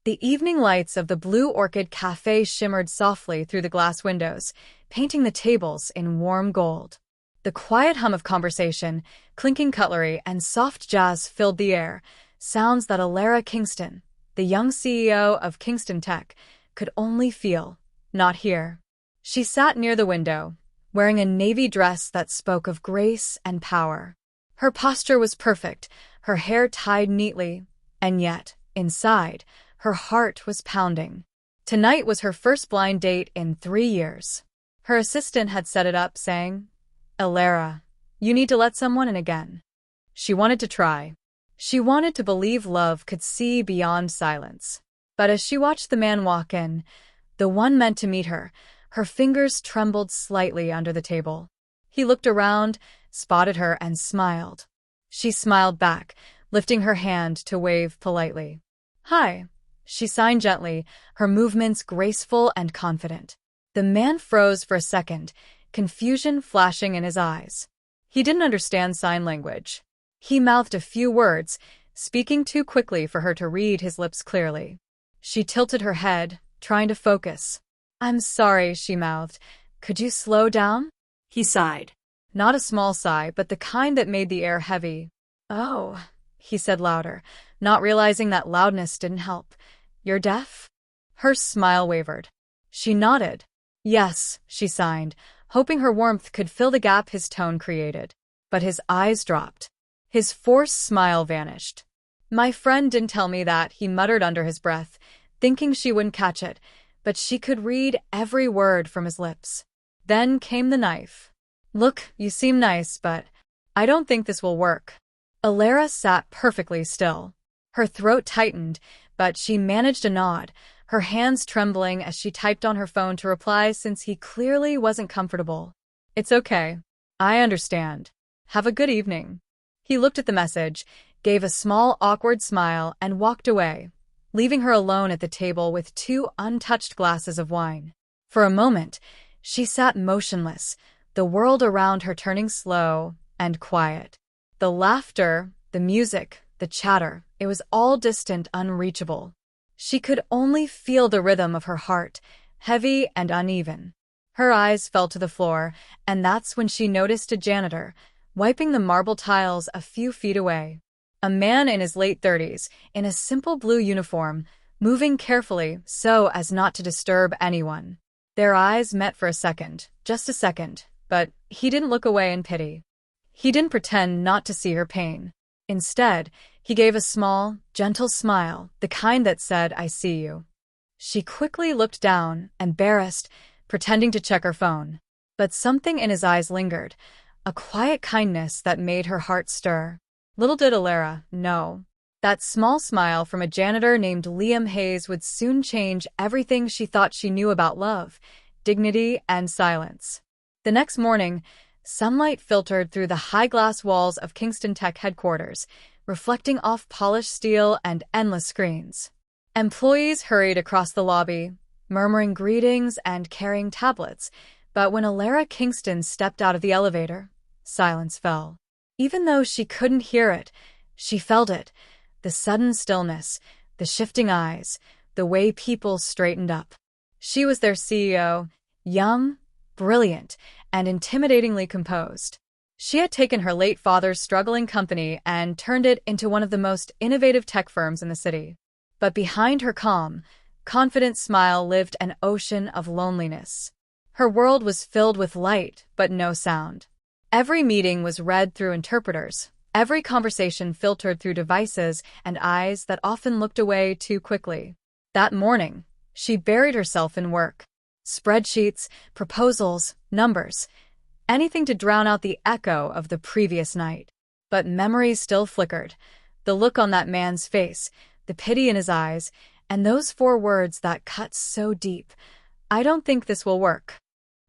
The evening lights of the Blue Orchid Cafe shimmered softly through the glass windows, painting the tables in warm gold. The quiet hum of conversation, clinking cutlery, and soft jazz filled the air, sounds that Alara Kingston, the young CEO of Kingston Tech, could only feel, not hear. She sat near the window, wearing a navy dress that spoke of grace and power. Her posture was perfect, her hair tied neatly, and yet, inside, her heart was pounding. Tonight was her first blind date in 3 years. Her assistant had set it up, saying, "Alara, you need to let someone in again." She wanted to try. She wanted to believe love could see beyond silence. But as she watched the man walk in, the one meant to meet her, her fingers trembled slightly under the table. He looked around, spotted her, and smiled. She smiled back, lifting her hand to wave politely. "Hi," she signed gently, her movements graceful and confident. The man froze for a second, confusion flashing in his eyes. He didn't understand sign language. He mouthed a few words, speaking too quickly for her to read his lips clearly. She tilted her head, trying to focus. "I'm sorry," she mouthed. "Could you slow down?" He sighed. Not a small sigh, but the kind that made the air heavy. "Oh," he said louder, not realizing that loudness didn't help. "You're deaf?" Her smile wavered. She nodded. "Yes," she signed, hoping her warmth could fill the gap his tone created. But his eyes dropped. His forced smile vanished. "My friend didn't tell me that," he muttered under his breath, thinking she wouldn't catch it, but she could read every word from his lips. Then came the knife. "Look, you seem nice, but I don't think this will work." Alara sat perfectly still. Her throat tightened, but she managed a nod, her hands trembling as she typed on her phone to reply since he clearly wasn't comfortable. "It's okay. I understand. Have a good evening." He looked at the message, gave a small awkward smile, and walked away, leaving her alone at the table with 2 untouched glasses of wine. For a moment, she sat motionless, the world around her turning slow and quiet. The laughter, the music, the chatter, it was all distant, unreachable. She could only feel the rhythm of her heart, heavy and uneven. Her eyes fell to the floor, and that's when she noticed a janitor, wiping the marble tiles a few feet away. A man in his late 30s, in a simple blue uniform, moving carefully so as not to disturb anyone. Their eyes met for a second, just a second, but he didn't look away in pity. He didn't pretend not to see her pain. Instead, he gave a small, gentle smile, the kind that said, "I see you." She quickly looked down, embarrassed, pretending to check her phone. But something in his eyes lingered, a quiet kindness that made her heart stir. Little did Alara know. That small smile from a janitor named Liam Hayes would soon change everything she thought she knew about love, dignity, and silence. The next morning, sunlight filtered through the high glass walls of Kingston Tech headquarters, reflecting off polished steel and endless screens. Employees hurried across the lobby, murmuring greetings and carrying tablets, but when Alara Kingston stepped out of the elevator, silence fell. Even though she couldn't hear it, she felt it, the sudden stillness, the shifting eyes, the way people straightened up. She was their CEO, young, brilliant, and intimidatingly composed. She had taken her late father's struggling company and turned it into one of the most innovative tech firms in the city. But behind her calm, confident smile lived an ocean of loneliness. Her world was filled with light, but no sound. Every meeting was read through interpreters, every conversation filtered through devices and eyes that often looked away too quickly. That morning, she buried herself in work. Spreadsheets, proposals, numbers, anything to drown out the echo of the previous night. But memories still flickered. The look on that man's face, the pity in his eyes, and those 4 words that cut so deep. "I don't think this will work."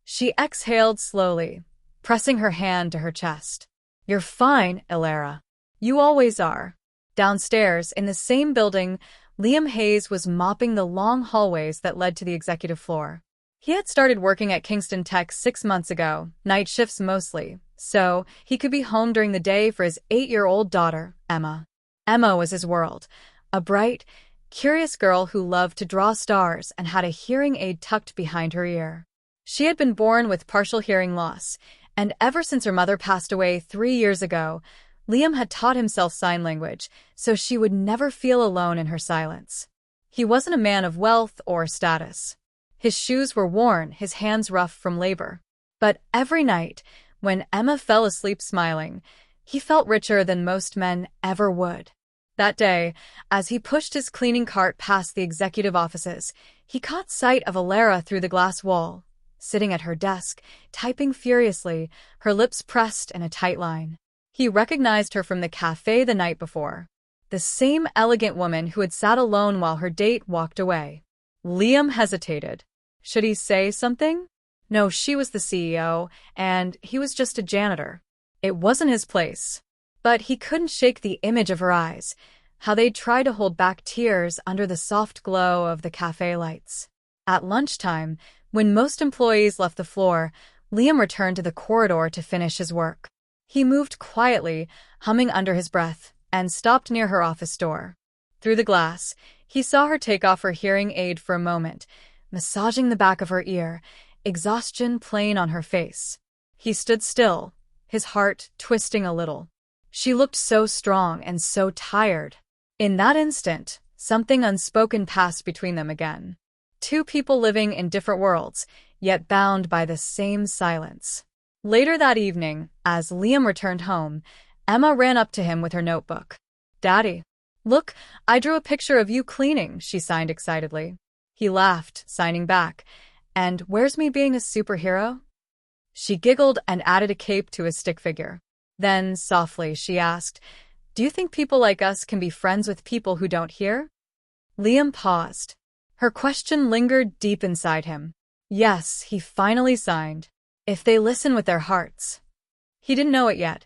She exhaled slowly, pressing her hand to her chest. "You're fine, Alara. You always are." Downstairs, in the same building, Liam Hayes was mopping the long hallways that led to the executive floor. He had started working at Kingston Tech 6 months ago, night shifts mostly, so he could be home during the day for his 8-year-old daughter, Emma. Emma was his world, a bright, curious girl who loved to draw stars and had a hearing aid tucked behind her ear. She had been born with partial hearing loss, and ever since her mother passed away 3 years ago, Liam had taught himself sign language so she would never feel alone in her silence. He wasn't a man of wealth or status. His shoes were worn, his hands rough from labor. But every night, when Emma fell asleep smiling, he felt richer than most men ever would. That day, as he pushed his cleaning cart past the executive offices, he caught sight of Alara through the glass wall, sitting at her desk, typing furiously, her lips pressed in a tight line. He recognized her from the cafe the night before. The same elegant woman who had sat alone while her date walked away. Liam hesitated. Should he say something? No, she was the CEO, and he was just a janitor. It wasn't his place. But he couldn't shake the image of her eyes, how they'd try to hold back tears under the soft glow of the cafe lights. At lunchtime, when most employees left the floor, Liam returned to the corridor to finish his work. He moved quietly, humming under his breath, and stopped near her office door. Through the glass, he saw her take off her hearing aid for a moment, massaging the back of her ear, exhaustion plain on her face. He stood still, his heart twisting a little. She looked so strong and so tired. In that instant, something unspoken passed between them again. Two people living in different worlds, yet bound by the same silence. Later that evening, as Liam returned home, Emma ran up to him with her notebook. "Daddy, look, I drew a picture of you cleaning," she signed excitedly. He laughed, signing back. "And where's me being a superhero?" She giggled and added a cape to his stick figure. Then, softly, she asked, "Do you think people like us can be friends with people who don't hear?" Liam paused. Her question lingered deep inside him. Yes, he finally signed. If they listen with their hearts. He didn't know it yet,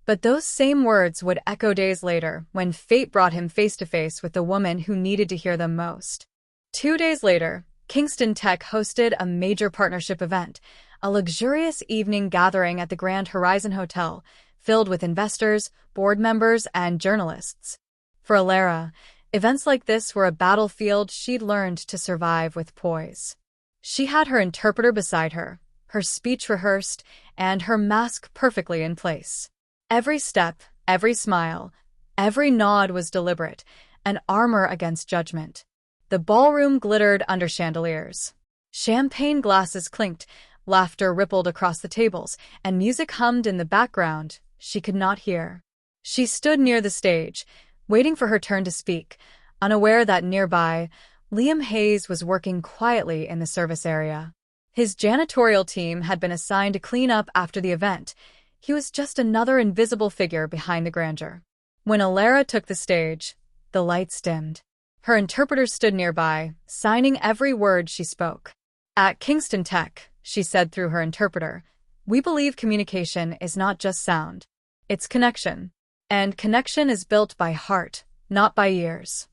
but those same words would echo days later when fate brought him face to face with the woman who needed to hear them most. 2 days later, Kingston Tech hosted a major partnership event, a luxurious evening gathering at the Grand Horizon Hotel, filled with investors, board members, and journalists. For Alara, events like this were a battlefield she'd learned to survive with poise. She had her interpreter beside her, her speech rehearsed, and her mask perfectly in place. Every step, every smile, every nod was deliberate, an armor against judgment. The ballroom glittered under chandeliers. Champagne glasses clinked, laughter rippled across the tables, and music hummed in the background she could not hear. She stood near the stage, waiting for her turn to speak, unaware that nearby, Liam Hayes was working quietly in the service area. His janitorial team had been assigned to clean up after the event. He was just another invisible figure behind the grandeur. When Alara took the stage, the lights dimmed. Her interpreter stood nearby, signing every word she spoke. "At Kingston Tech," she said through her interpreter, "we believe communication is not just sound. It's connection. And connection is built by heart, not by ears."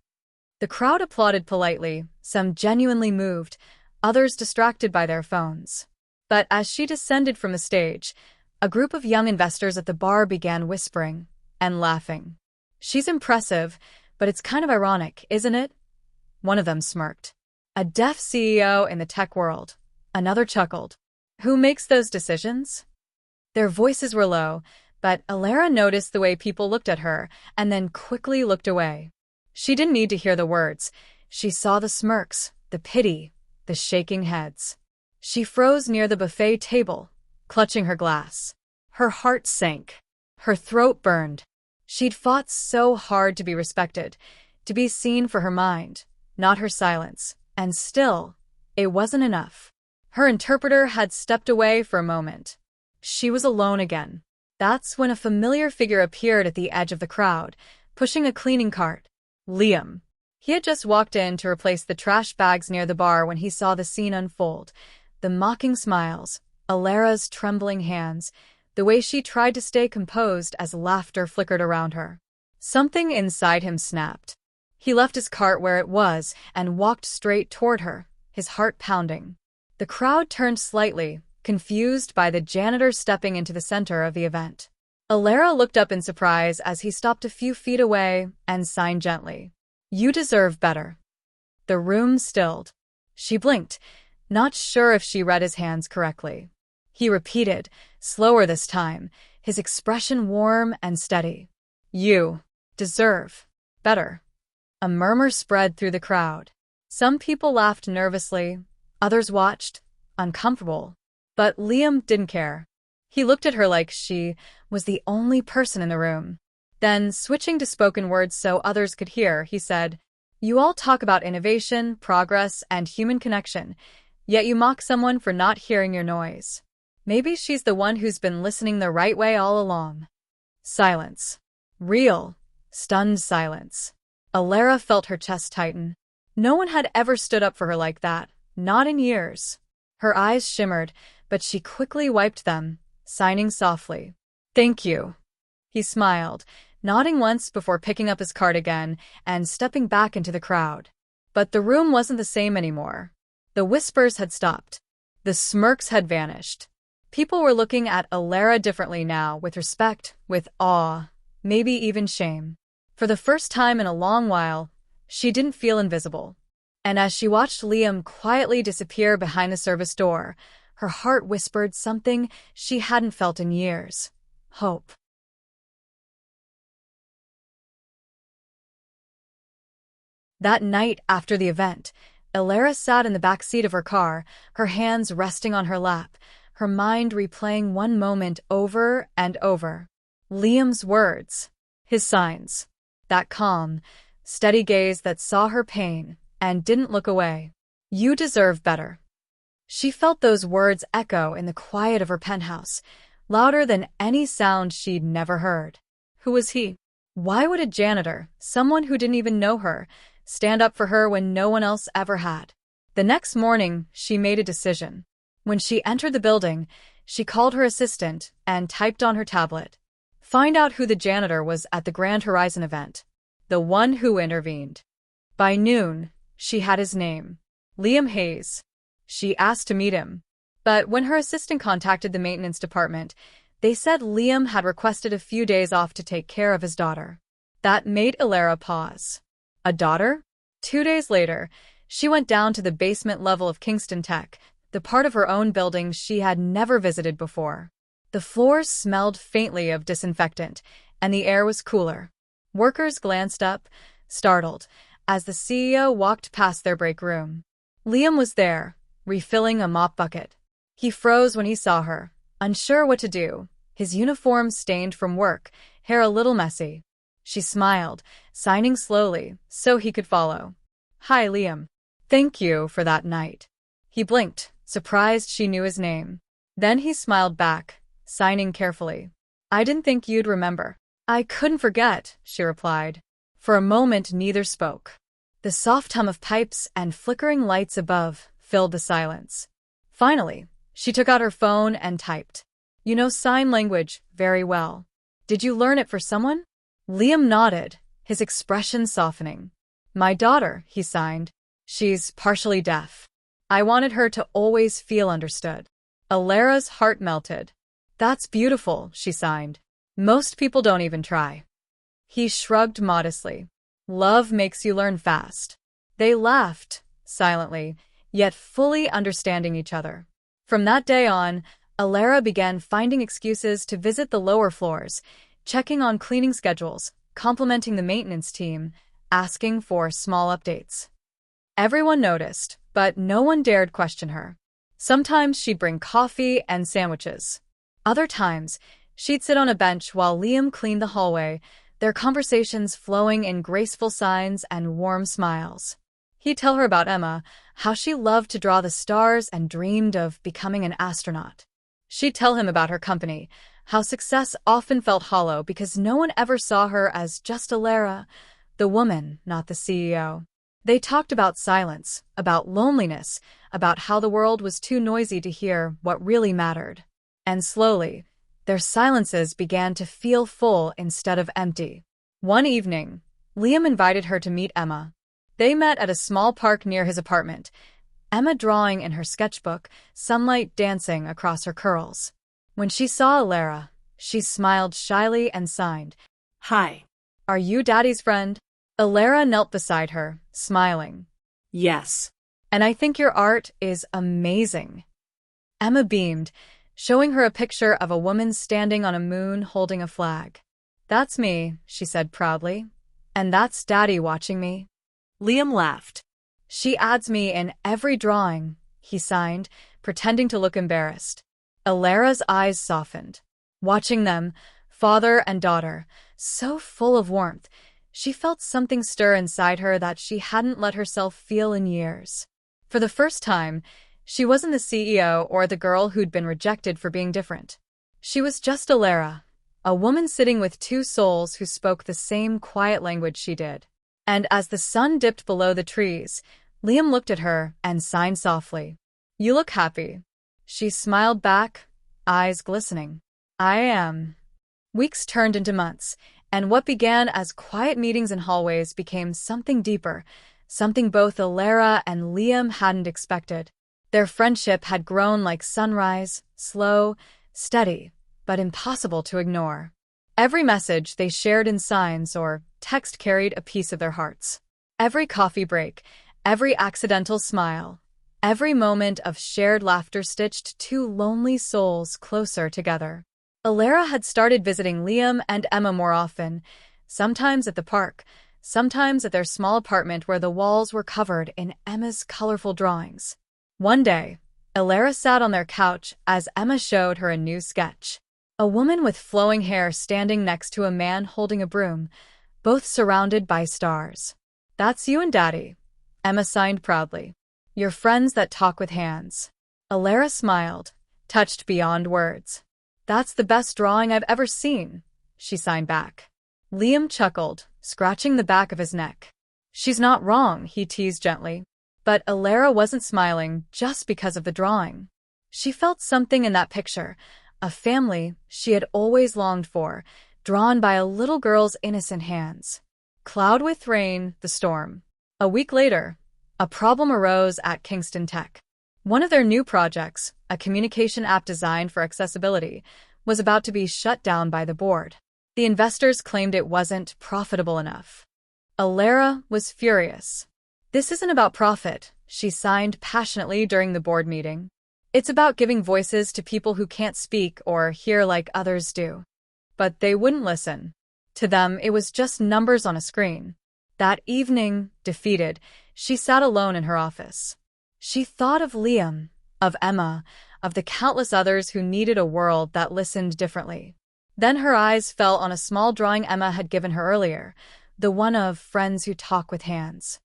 The crowd applauded politely, some genuinely moved, others distracted by their phones. But as she descended from the stage, a group of young investors at the bar began whispering and laughing. "She's impressive, but it's kind of ironic, isn't it?" One of them smirked. "A deaf CEO in the tech world." Another chuckled. "Who makes those decisions?" Their voices were low, but Alara noticed the way people looked at her and then quickly looked away. She didn't need to hear the words. She saw the smirks, the pity, the shaking heads. She froze near the buffet table, clutching her glass. Her heart sank. Her throat burned. She'd fought so hard to be respected, to be seen for her mind, not her silence, and still, it wasn't enough. Her interpreter had stepped away for a moment. She was alone again. That's when a familiar figure appeared at the edge of the crowd, pushing a cleaning cart. Liam. He had just walked in to replace the trash bags near the bar when he saw the scene unfold. The mocking smiles, Alara's trembling hands, the way she tried to stay composed as laughter flickered around her. Something inside him snapped. He left his cart where it was and walked straight toward her, his heart pounding. The crowd turned slightly, confused by the janitor stepping into the center of the event. Alara looked up in surprise as he stopped a few feet away and signed gently. You deserve better. The room stilled. She blinked, not sure if she read his hands correctly. He repeated, slower this time, his expression warm and steady. You deserve better. A murmur spread through the crowd. Some people laughed nervously, others watched, uncomfortable. But Liam didn't care. He looked at her like she was the only person in the room. Then, switching to spoken words so others could hear, he said, You all talk about innovation, progress, and human connection, yet you mock someone for not hearing your noise. Maybe she's the one who's been listening the right way all along. Silence. Real, stunned silence. Alara felt her chest tighten. No one had ever stood up for her like that, not in years. Her eyes shimmered, but she quickly wiped them, signing softly. Thank you. He smiled, nodding once before picking up his card again and stepping back into the crowd. But the room wasn't the same anymore. The whispers had stopped. The smirks had vanished. People were looking at Alara differently now, with respect, with awe, maybe even shame. For the first time in a long while, she didn't feel invisible. And as she watched Liam quietly disappear behind the service door, her heart whispered something she hadn't felt in years. Hope. That night after the event, Alara sat in the back seat of her car, her hands resting on her lap, her mind replaying one moment over and over. Liam's words, his signs, that calm, steady gaze that saw her pain and didn't look away. You deserve better. She felt those words echo in the quiet of her penthouse, louder than any sound she'd never heard. Who was he? Why would a janitor, someone who didn't even know her, stand up for her when no one else ever had? The next morning, she made a decision. When she entered the building, she called her assistant and typed on her tablet. Find out who the janitor was at the Grand Horizon event. The one who intervened. By noon, she had his name. Liam Hayes. She asked to meet him. But when her assistant contacted the maintenance department, they said Liam had requested a few days off to take care of his daughter. That made Alara pause. A daughter? 2 days later, she went down to the basement level of Kingston Tech, the part of her own building she had never visited before. The floors smelled faintly of disinfectant, and the air was cooler. Workers glanced up, startled, as the CEO walked past their break room. Liam was there, refilling a mop bucket. He froze when he saw her, unsure what to do, his uniform stained from work, hair a little messy. She smiled, signing slowly, so he could follow. Hi, Liam. Thank you for that night. He blinked, surprised she knew his name. Then he smiled back, signing carefully. I didn't think you'd remember. I couldn't forget, she replied. For a moment neither spoke. The soft hum of pipes and flickering lights above filled the silence. Finally, she took out her phone and typed. You know sign language very well. Did you learn it for someone? Liam nodded, his expression softening. My daughter, he signed. She's partially deaf. I wanted her to always feel understood. Alara's heart melted. That's beautiful, she signed. Most people don't even try. He shrugged modestly. Love makes you learn fast. They laughed, silently, yet fully understanding each other. From that day on, Alara began finding excuses to visit the lower floors, checking on cleaning schedules, complimenting the maintenance team, asking for small updates. Everyone noticed, but no one dared question her. Sometimes she'd bring coffee and sandwiches. Other times, she'd sit on a bench while Liam cleaned the hallway, their conversations flowing in graceful signs and warm smiles. He'd tell her about Emma, how she loved to draw the stars and dreamed of becoming an astronaut. She'd tell him about her company, how success often felt hollow because no one ever saw her as just Alara, the woman, not the CEO. They talked about silence, about loneliness, about how the world was too noisy to hear what really mattered. And slowly, their silences began to feel full instead of empty. One evening, Liam invited her to meet Emma. They met at a small park near his apartment, Emma drawing in her sketchbook, sunlight dancing across her curls. When she saw Alara, she smiled shyly and signed. Hi. Are you Daddy's friend? Alara knelt beside her, smiling. Yes. And I think your art is amazing. Emma beamed, showing her a picture of a woman standing on a moon holding a flag. That's me, she said proudly. And that's Daddy watching me. Liam laughed. She adds me in every drawing, he signed, pretending to look embarrassed. Alara's eyes softened. Watching them, father and daughter, so full of warmth, she felt something stir inside her that she hadn't let herself feel in years. For the first time, she wasn't the CEO or the girl who'd been rejected for being different. She was just Alara, a woman sitting with two souls who spoke the same quiet language she did. And as the sun dipped below the trees, Liam looked at her and sighed softly. You look happy. She smiled back, eyes glistening. I am. Weeks turned into months, and what began as quiet meetings in hallways became something deeper, something both Alara and Liam hadn't expected. Their friendship had grown like sunrise, slow, steady, but impossible to ignore. Every message they shared in signs or text carried a piece of their hearts. Every coffee break, every accidental smile, every moment of shared laughter stitched two lonely souls closer together. Alara had started visiting Liam and Emma more often, sometimes at the park, sometimes at their small apartment where the walls were covered in Emma's colorful drawings. One day, Alara sat on their couch as Emma showed her a new sketch. A woman with flowing hair standing next to a man holding a broom, both surrounded by stars. That's you and Daddy, Emma signed proudly. Your friends that talk with hands. Alara smiled, touched beyond words. That's the best drawing I've ever seen, she signed back. Liam chuckled, scratching the back of his neck. She's not wrong, he teased gently. But Alara wasn't smiling just because of the drawing. She felt something in that picture, a family she had always longed for, drawn by a little girl's innocent hands. Cloud with rain, the storm. A week later, a problem arose at Kingston Tech. One of their new projects, a communication app designed for accessibility, was about to be shut down by the board. The investors claimed it wasn't profitable enough. Alara was furious. This isn't about profit, she signed passionately during the board meeting. It's about giving voices to people who can't speak or hear like others do. But they wouldn't listen. To them, it was just numbers on a screen. That evening, defeated, she sat alone in her office. She thought of Liam, of Emma, of the countless others who needed a world that listened differently. Then her eyes fell on a small drawing Emma had given her earlier, the one of friends who talk with hands.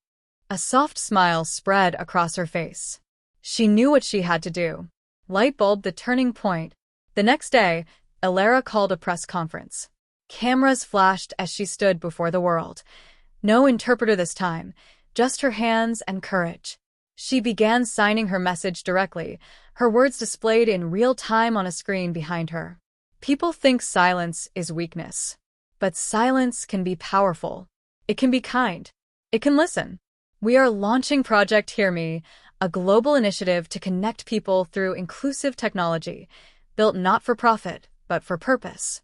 A soft smile spread across her face. She knew what she had to do. Light bulb the turning point. The next day, Alara called a press conference. Cameras flashed as she stood before the world. No interpreter this time, just her hands and courage. She began signing her message directly, her words displayed in real time on a screen behind her. People think silence is weakness. But silence can be powerful. It can be kind. It can listen. We are launching Project Hear Me, a global initiative to connect people through inclusive technology, built not for profit, but for purpose.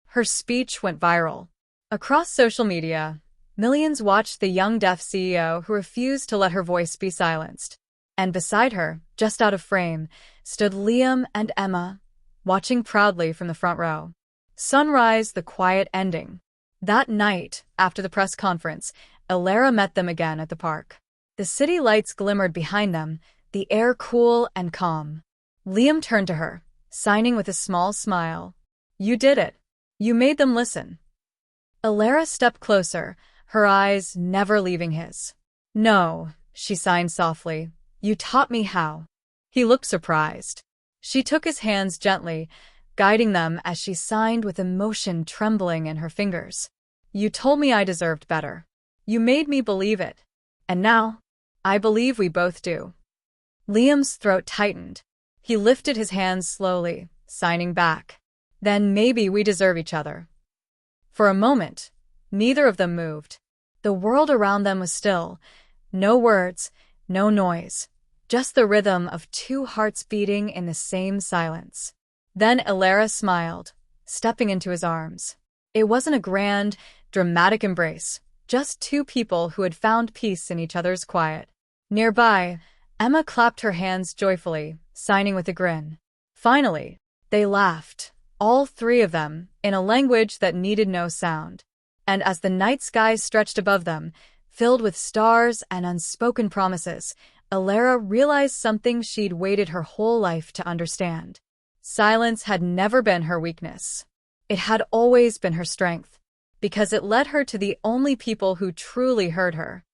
Her speech went viral. Across social media, millions watched the young deaf CEO who refused to let her voice be silenced. And beside her, just out of frame, stood Liam and Emma, watching proudly from the front row. Sunrise, the quiet ending. That night, after the press conference, Alara met them again at the park. The city lights glimmered behind them, the air cool and calm. Liam turned to her, signing with a small smile. You did it. You made them listen. Alara stepped closer, her eyes never leaving his. No, she signed softly. You taught me how. He looked surprised. She took his hands gently, guiding them as she signed with emotion trembling in her fingers. You told me I deserved better. You made me believe it. And now, I believe we both do. Liam's throat tightened. He lifted his hands slowly, signing back. Then maybe we deserve each other. For a moment, neither of them moved. The world around them was still. No words, no noise. Just the rhythm of two hearts beating in the same silence. Then Alara smiled, stepping into his arms. It wasn't a grand, dramatic embrace, just two people who had found peace in each other's quiet. Nearby, Emma clapped her hands joyfully, signing with a grin. Finally, they laughed, all three of them, in a language that needed no sound. And as the night sky stretched above them, filled with stars and unspoken promises, Alara realized something she'd waited her whole life to understand. Silence had never been her weakness. It had always been her strength, because it led her to the only people who truly heard her.